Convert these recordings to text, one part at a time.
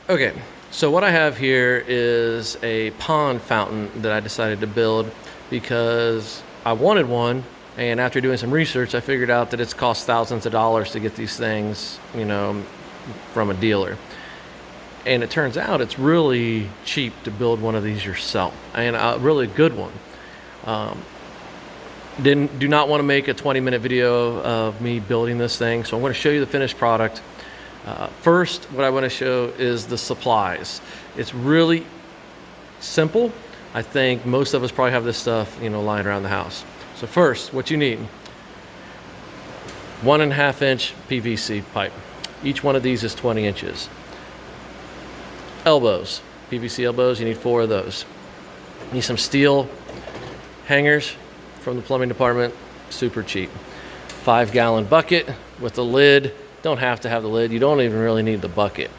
Okay, so what I have here is a pond fountain that I decided to build because I wanted one, and after doing some research, I figured out that it's cost thousands of dollars to get these things, from a dealer. And it turns out it's really cheap to build one of these yourself, and a really good one. Do not want to make a 20-minute video of me building this thing, so I'm going to show you the finished product. First, what I want to show is the supplies. It's really simple. I think most of us probably have this stuff, lying around the house. So first, what you need: 1.5-inch PVC pipe. Each one of these is 20 inches. Elbows, PVC elbows, you need 4 of those. You need some steel hangers from the plumbing department, super cheap. 5-gallon bucket with a lid. Don't have to have the lid. You don't even really need the bucket.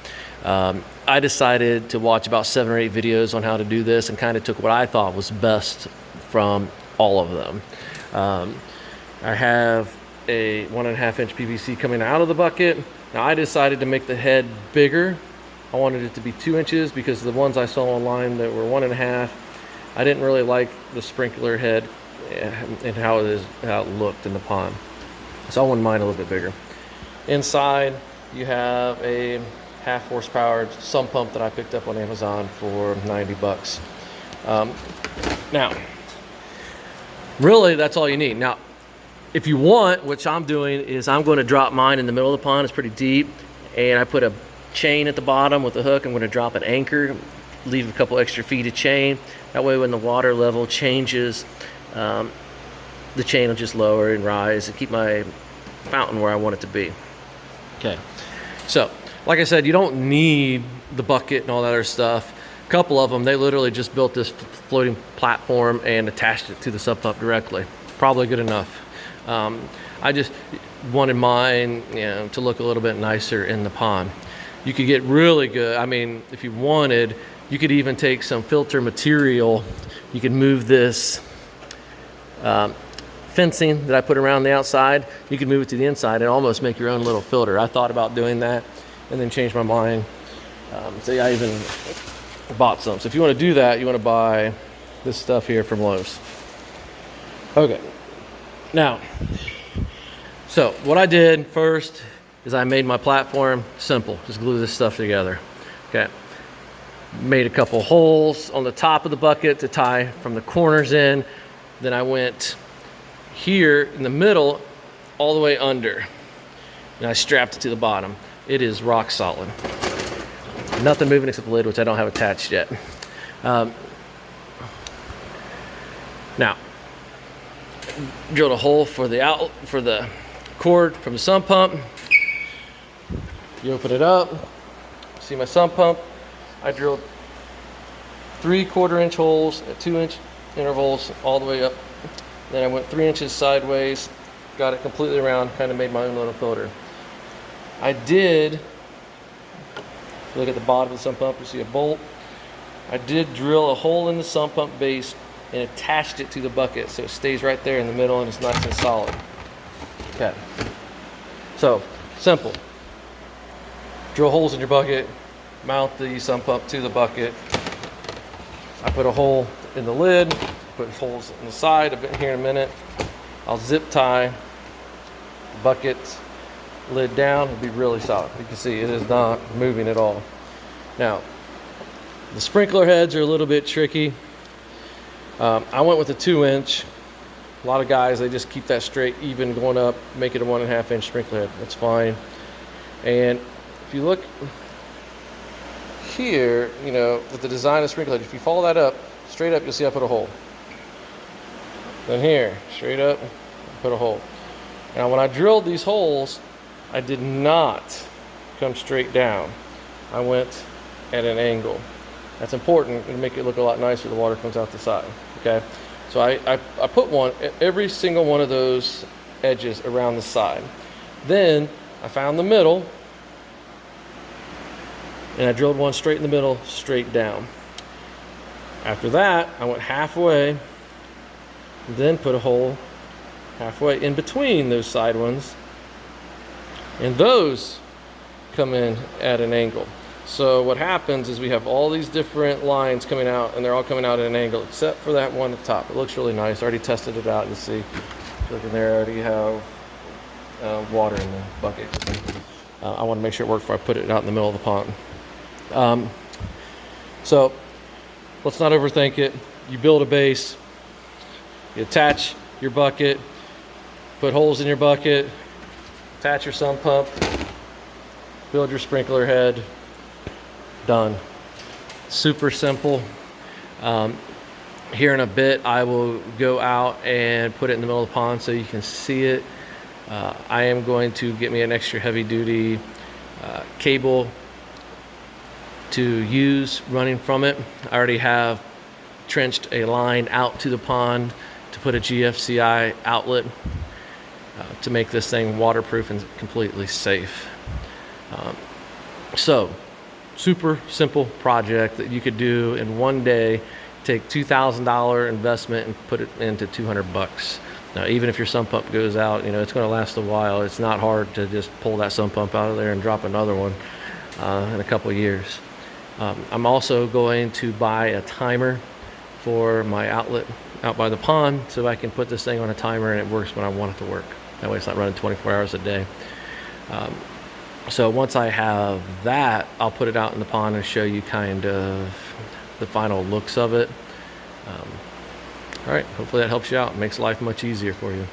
I decided to watch about 7 or 8 videos on how to do this and kind of took what I thought was best from all of them. I have a 1.5-inch PVC coming out of the bucket. Now I decided to make the head bigger. I wanted it to be 2 inches because the ones I saw online that were 1.5, I didn't really like the sprinkler head and how it looked in the pond. So I wanted mine a little bit bigger. Inside, you have a 1/2 horsepower sump pump that I picked up on Amazon for 90 bucks. Now, really, that's all you need. Now, if you want, which I'm doing, is I'm going to drop mine in the middle of the pond. It's pretty deep, and I put a chain at the bottom with a hook. I'm going to drop an anchor, leave a couple extra feet of chain. That way, when the water level changes, the chain will just lower and rise and keep my fountain where I want it to be. Okay, so like I said, you don't need the bucket and all that other stuff. A couple of them, they literally just built this floating platform and attached it to the sump pump directly. Probably good enough. I just wanted mine, to look a little bit nicer in the pond. You could get really good. I mean, if you wanted, you could even take some filter material. You could move this fencing that I put around the outside. You could move it to the inside and almost make your own little filter. I thought about doing that and then changed my mind. So I even bought some. So if you want to do that, you want to buy this stuff here from Lowe's. Okay. Now, so what I did first is I made my platform simple. Just glue this stuff together. Okay. Made a couple holes on the top of the bucket to tie from the corners in. Then I went here in the middle all the way under. And I strapped it to the bottom. It is rock solid. Nothing moving except the lid, which I don't have attached yet. Now, drilled a hole for the cord from the sump pump. You open it up, see my sump pump. I drilled 3/4 inch holes at 2-inch intervals all the way up. Then I went 3 inches sideways, got it completely around, kind of made my own little filter. I did, look at the bottom of the sump pump, you see a bolt. I did drill a hole in the sump pump base and attached it to the bucket so it stays right there in the middle and it's nice and solid. Okay, so simple. Drill holes in your bucket, mount the sump pump to the bucket. I put a hole in the lid, put holes in the side of it here in a minute. I'll zip tie the bucket lid down. It'll be really solid. You can see it is not moving at all. Now, the sprinkler heads are a little bit tricky. I went with a 2-inch. A lot of guys, they just keep that straight, even going up, make it a 1.5-inch sprinkler head. That's fine. And if you look here, with the design of sprinkler head, if you follow that up, straight up, you'll see I put a hole. Then here, straight up, I put a hole. Now, when I drilled these holes, I did not come straight down. I went at an angle. That's important to make it look a lot nicer. The water comes out the side. Okay, so I put one at every single one of those edges around the side. Then I found the middle, and I drilled one straight in the middle, straight down. After that, I went halfway, then put a hole halfway in between those side ones, and those come in at an angle. So what happens is we have all these different lines coming out, and they're all coming out at an angle except for that one at the top. It looks really nice. I already tested it out. You see, look in there, I already have water in the bucket. I want to make sure it worked before I put it out in the middle of the pond. So let's not overthink it. You build a base, you attach your bucket, put holes in your bucket, attach your sump pump, build your sprinkler head. Done. Super simple. Here in a bit, I will go out and put it in the middle of the pond so you can see it. I am going to get me an extra heavy duty cable to use running from it. I already have trenched a line out to the pond to put a GFCI outlet to make this thing waterproof and completely safe. So super simple project that you could do in one day. Take $2,000 investment and put it into 200 bucks. Now, even if your sump pump goes out, it's going to last a while. It's not hard to just pull that sump pump out of there and drop another one in a couple of years. I'm also going to buy a timer for my outlet out by the pond so I can put this thing on a timer and it works when I want it to work. That way it's not running 24 hours a day. So once I have that, I'll put it out in the pond and show you kind of the final looks of it. All right, hopefully that helps you out. It makes life much easier for you.